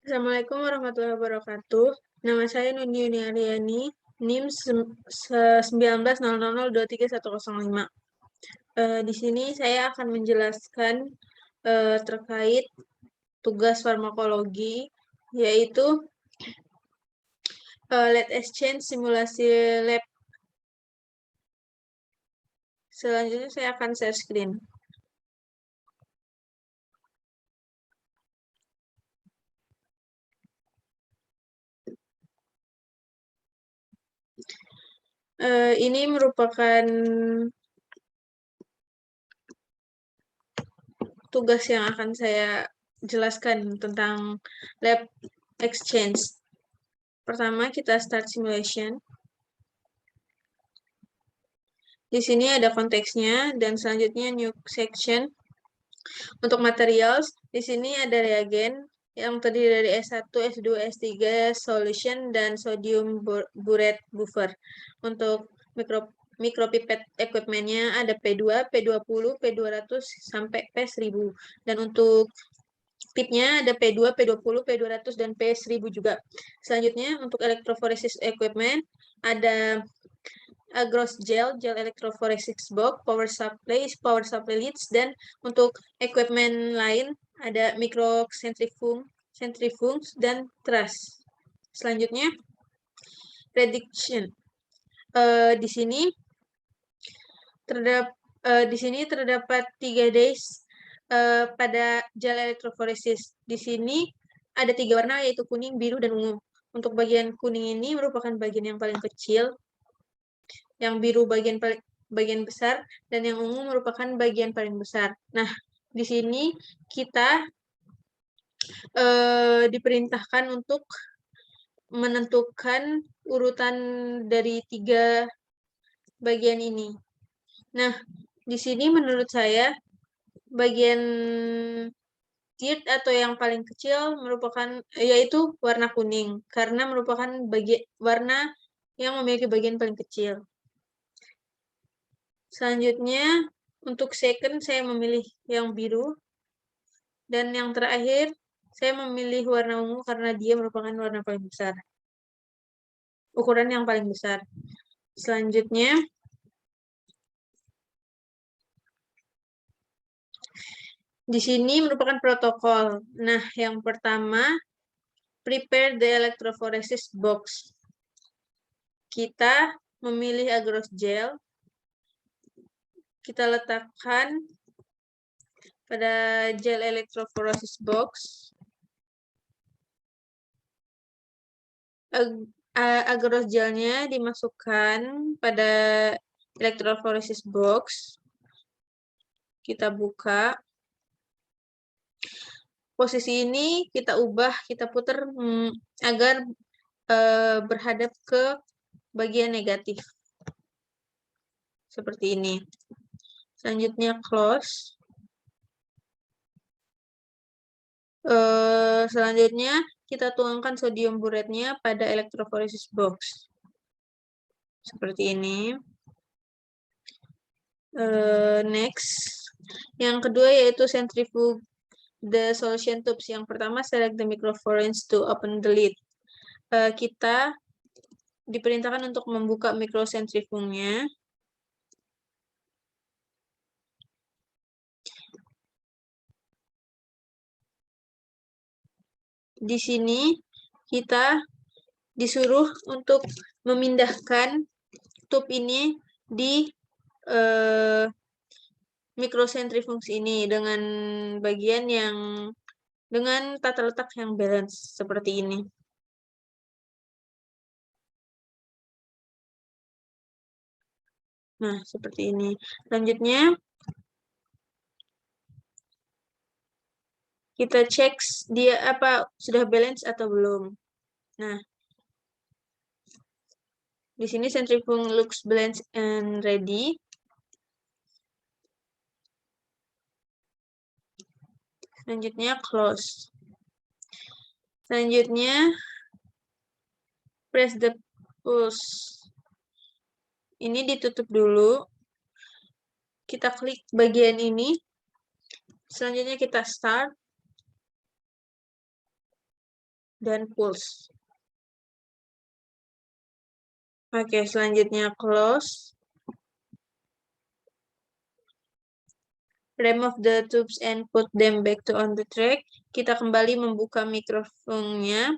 Assalamualaikum warahmatullahi wabarakatuh. Nama saya Nuni Yuni Aryani, NIM 1900023105. Di sini saya akan menjelaskan terkait tugas farmakologi, yaitu lead exchange simulasi lab. Selanjutnya saya akan share screen. Ini merupakan tugas yang akan saya jelaskan tentang lab exchange. Pertama, kita start simulation. Di sini ada konteksnya, dan selanjutnya new section. Untuk materials, di sini ada reagen yang terdiri dari S1, S2, S3, solution, dan sodium burette buffer. Untuk micropipette equipment-nya ada P2, P20, P200, sampai P1000. Dan untuk tipnya ada P2, P20, P200, dan P1000 juga. Selanjutnya, untuk electrophoresis equipment, ada Agros gel electrophoresis box, power supply leads, dan untuk equipment lain ada centrifuge, dan truss. Selanjutnya, prediction. Di sini terdapat 3 days pada gel electrophoresis. Di sini ada 3 warna, yaitu kuning, biru, dan ungu. Untuk bagian kuning ini merupakan bagian yang paling kecil, yang biru bagian besar, dan yang ungu merupakan bagian paling besar. Nah, di sini kita diperintahkan untuk menentukan urutan dari 3 bagian ini. Nah, di sini menurut saya bagian third atau yang paling kecil yaitu warna kuning, karena merupakan warna yang memiliki bagian paling kecil. Selanjutnya, untuk second saya memilih yang biru, dan yang terakhir saya memilih warna ungu karena dia merupakan warna paling besar, ukuran yang paling besar. Selanjutnya, di sini merupakan protokol. Nah, yang pertama, prepare the electrophoresis box. Kita memilih agarose gel, kita letakkan pada gel electrophoresis box. Agarose gelnya dimasukkan pada electrophoresis box. Kita buka. Posisi ini kita ubah, kita putar agar berhadap ke bagian negatif. Seperti ini. Selanjutnya close. Selanjutnya kita tuangkan sodium burette-nya pada electrophoresis box. Seperti ini. Next. Yang kedua yaitu centrifuge the solution tubes. Yang pertama, select the microphoresis to open the lid. Kita diperintahkan untuk membuka microcentrifugnya. Di sini kita disuruh untuk memindahkan tub ini di microcentrifuge ini dengan bagian dengan tata letak yang balance seperti ini. Nah, seperti ini. Selanjutnya kita cek dia sudah balance atau belum. Nah, di sini centrifuge looks balanced and ready. Selanjutnya close. Selanjutnya press the push. Ini ditutup dulu. Kita klik bagian ini. Selanjutnya kita start. dan pulse. Oke, selanjutnya close. Remove the tubes and put them back to on the track. Kita kembali membuka mikrofonnya.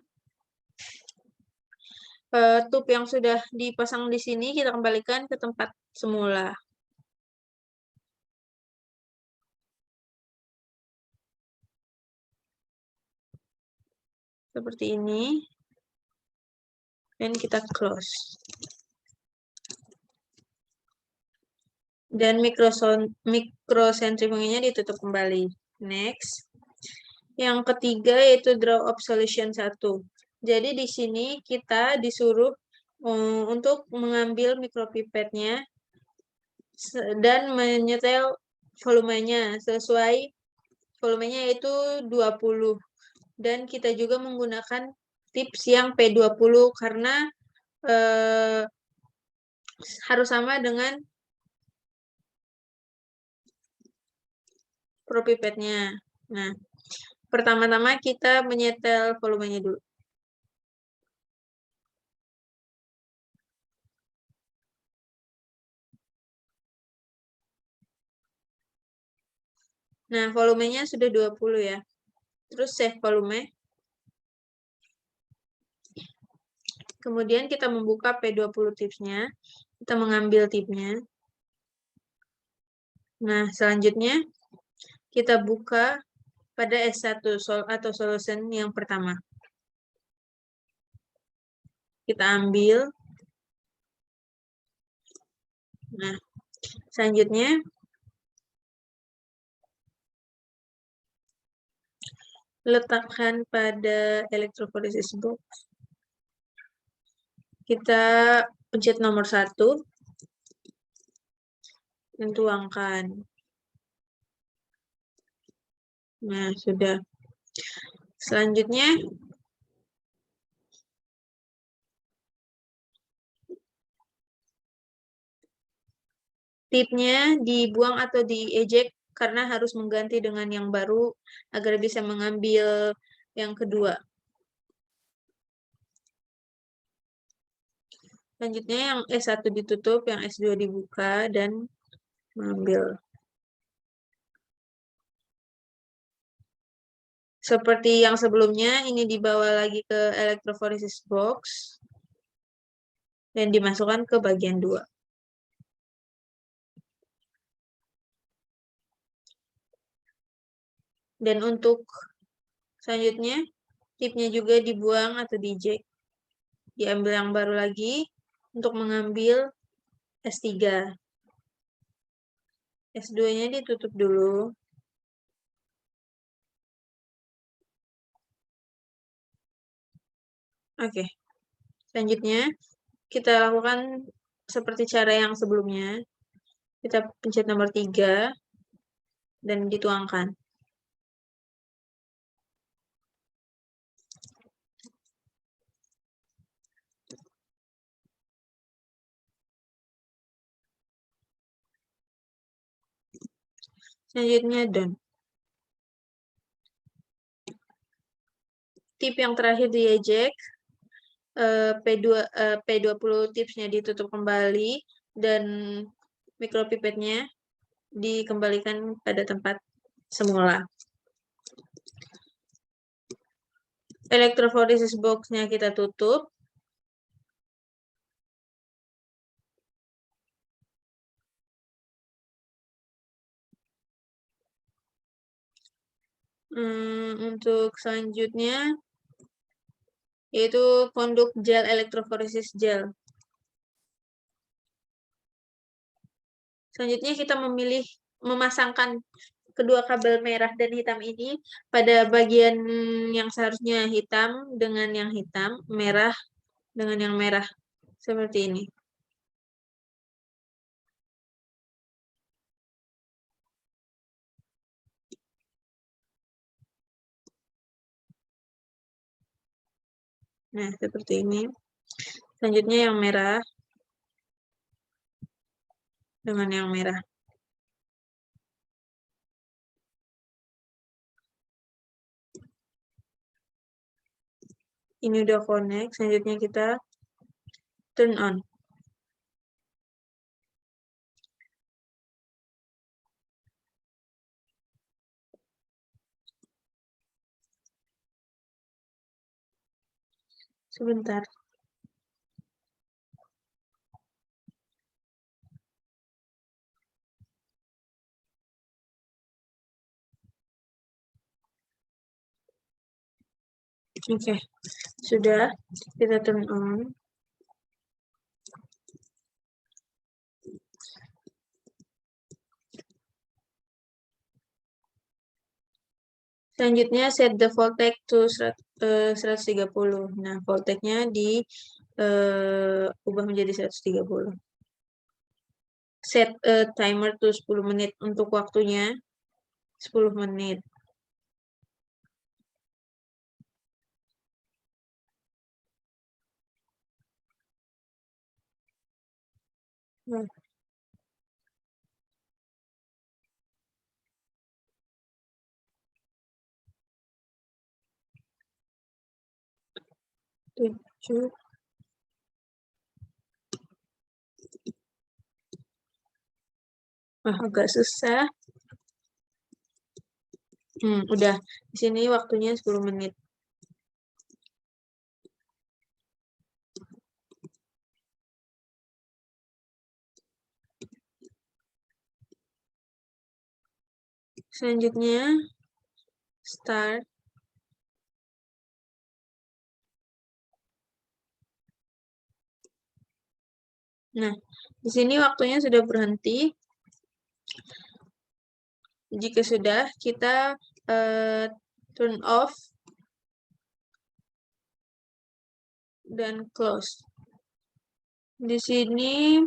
Tube yang sudah dipasang di sini kita kembalikan ke tempat semula. Seperti ini. Dan kita close. Dan mikrosentrifuganya ditutup kembali. Next. Yang ketiga yaitu draw up solution 1. Jadi di sini kita disuruh untuk mengambil mikropipetnya dan menyetel volumenya sesuai volumenya yaitu 20. Dan kita juga menggunakan tips yang P20 karena harus sama dengan propipetnya. Nah, pertama-tama kita menyetel volumenya dulu. Nah, volumenya sudah 20 ya. Terus save volume. Kemudian kita membuka P20 tipsnya. Kita mengambil tipnya. Nah, selanjutnya kita buka pada S1 atau solution yang pertama. Kita ambil. Nah, selanjutnya letakkan pada electrophoresis box. Kita pencet nomor 1 dan tuangkan. Nah, sudah. Selanjutnya tipnya dibuang atau dieject karena harus mengganti dengan yang baru agar bisa mengambil yang kedua. Selanjutnya yang S1 ditutup, yang S2 dibuka dan mengambil. Seperti yang sebelumnya, ini dibawa lagi ke electrophoresis box dan dimasukkan ke bagian 2. Dan untuk selanjutnya, tipnya juga dibuang atau di-eject. Diambil yang baru lagi untuk mengambil S3. S2-nya ditutup dulu. Oke. Selanjutnya, kita lakukan seperti cara yang sebelumnya. Kita pencet nomor 3 dan dituangkan. Selanjutnya done. Tip yang terakhir di eject, P20 tipsnya ditutup kembali dan mikropipetnya dikembalikan pada tempat semula. Electrophoresis box-nya kita tutup. Untuk selanjutnya yaitu konduk gel electrophoresis gel. Selanjutnya kita memasangkan kedua kabel merah dan hitam ini pada bagian yang seharusnya hitam dengan yang hitam, merah dengan yang merah. Seperti ini. Nah, seperti ini. Selanjutnya yang merah dengan yang merah. Ini udah connect, selanjutnya kita turn on. Sebentar. Oke, sudah. Kita turn on. Selanjutnya set the voltage to 130. Nah, voltage-nya ubah menjadi 130. Set timer to 10 menit. Untuk waktunya 10 menit. Nah, tujuh. Agak susah. Udah. Di sini waktunya 10 menit. Selanjutnya start. Nah, di sini waktunya sudah berhenti. Jika sudah, kita turn off dan close. Di sini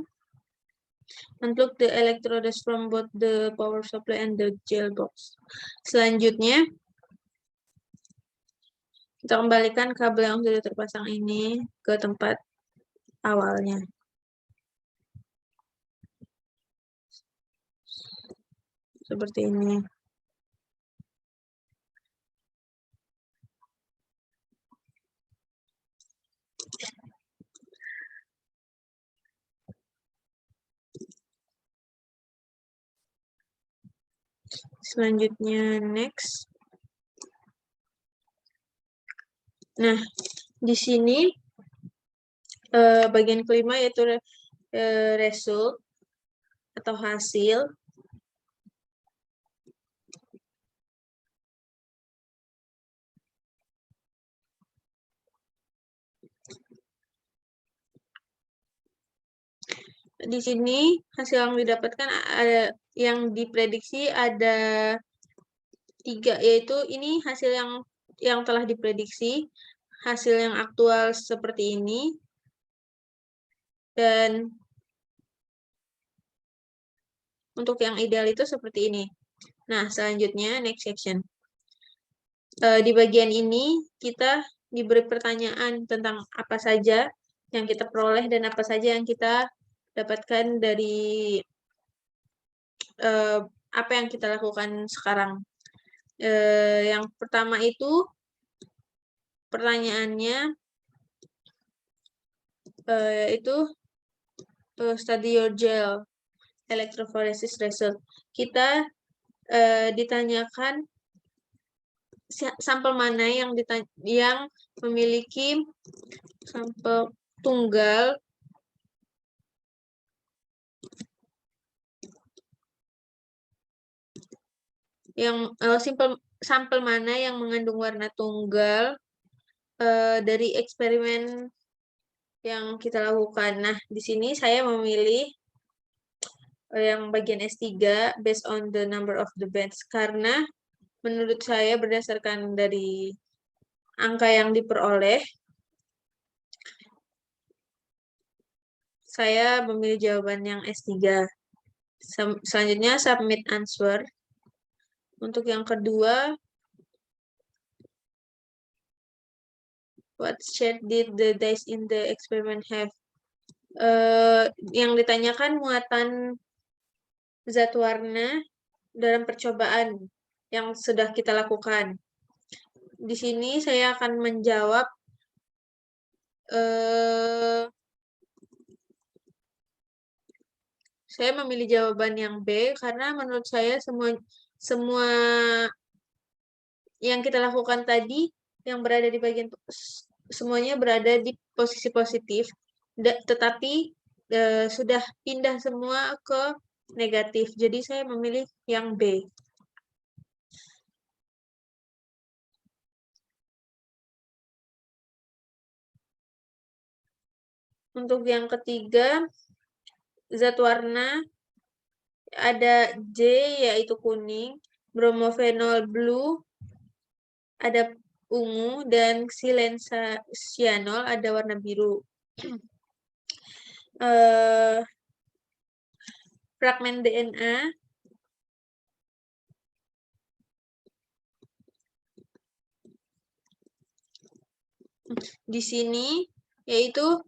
unplug the electrodes from both the power supply and the gel box. Selanjutnya, kita kembalikan kabel yang sudah terpasang ini ke tempat awalnya. Seperti ini. Selanjutnya next. Nah, di sini bagian kelima yaitu result atau hasil. Di sini hasil yang didapatkan ada yang diprediksi ada 3, yaitu ini hasil yang telah diprediksi, hasil yang aktual seperti ini, dan untuk yang ideal itu seperti ini. Nah, selanjutnya next section. Di bagian ini kita diberi pertanyaan tentang apa saja yang kita peroleh dan apa saja yang kita dapatkan dari apa yang kita lakukan sekarang. Yang pertama itu pertanyaannya itu study your gel electrophoresis result. Kita ditanyakan sampel mana yang memiliki sampel tunggal yang sampel mana yang mengandung warna tunggal dari eksperimen yang kita lakukan. Nah, di sini saya memilih yang bagian S3 based on the number of the bands karena menurut saya berdasarkan dari angka yang diperoleh, saya memilih jawaban yang S3. Selanjutnya submit answer. Untuk yang kedua, what shade did the dyes in the experiment have? Yang ditanyakan muatan zat warna dalam percobaan yang sudah kita lakukan. Di sini saya akan menjawab saya memilih jawaban yang B karena menurut saya semua yang kita lakukan tadi yang berada di bagian semuanya berada di posisi positif, tetapi sudah pindah semua ke negatif. Jadi saya memilih yang B. Untuk yang ketiga, zat warna ada J yaitu kuning, bromophenol blue ada ungu, dan silensasianol ada warna biru. Fragmen DNA di sini yaitu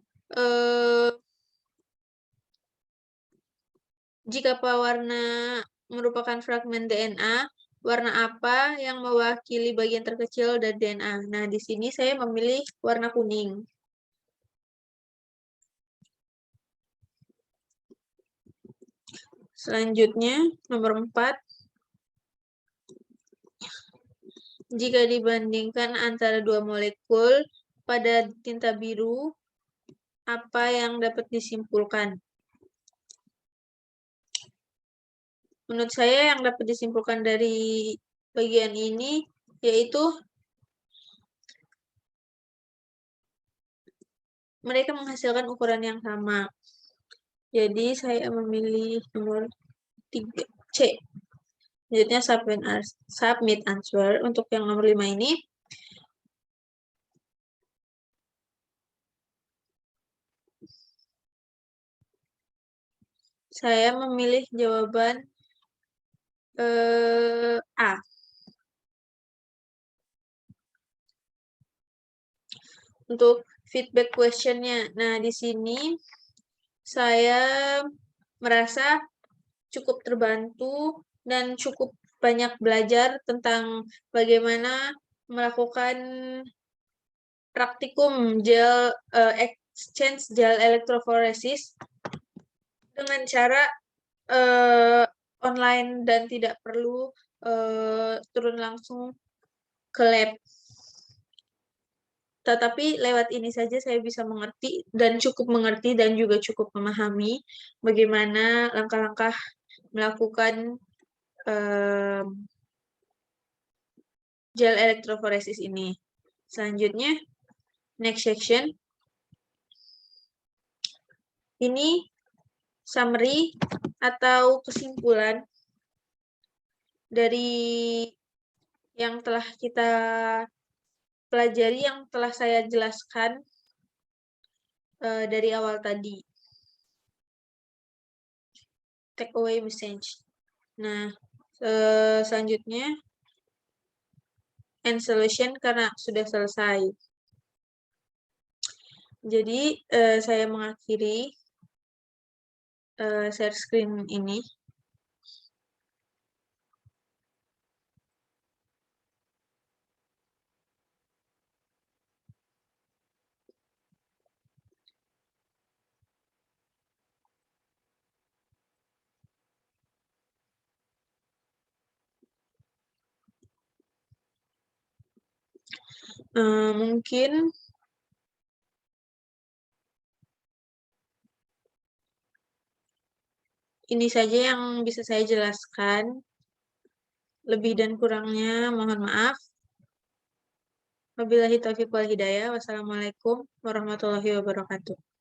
jika pewarna merupakan fragmen DNA, warna apa yang mewakili bagian terkecil dari DNA? Nah, di sini saya memilih warna kuning. Selanjutnya, nomor 4. Jika dibandingkan antara dua molekul pada tinta biru, apa yang dapat disimpulkan? Menurut saya yang dapat disimpulkan dari bagian ini yaitu mereka menghasilkan ukuran yang sama. Jadi saya memilih nomor 3 C. Selanjutnya submit answer. Untuk yang nomor 5 ini saya memilih jawaban A. Untuk feedback question-nya. Nah, di sini saya merasa cukup terbantu dan cukup banyak belajar tentang bagaimana melakukan praktikum exchange gel elektroforesis dengan cara online dan tidak perlu turun langsung ke lab. Tetapi lewat ini saja saya bisa mengerti dan cukup mengerti dan juga cukup memahami bagaimana langkah-langkah melakukan gel elektroforesis ini. Selanjutnya, next section. Ini summary atau kesimpulan dari yang telah kita pelajari, yang telah saya jelaskan dari awal tadi. Take away message. Nah, selanjutnya end solution karena sudah selesai. Jadi saya mengakhiri share screen ini. Mungkin ini saja yang bisa saya jelaskan. Lebih dan kurangnya mohon maaf. Wabillahi taufiq wal hidayah. Wassalamualaikum warahmatullahi wabarakatuh.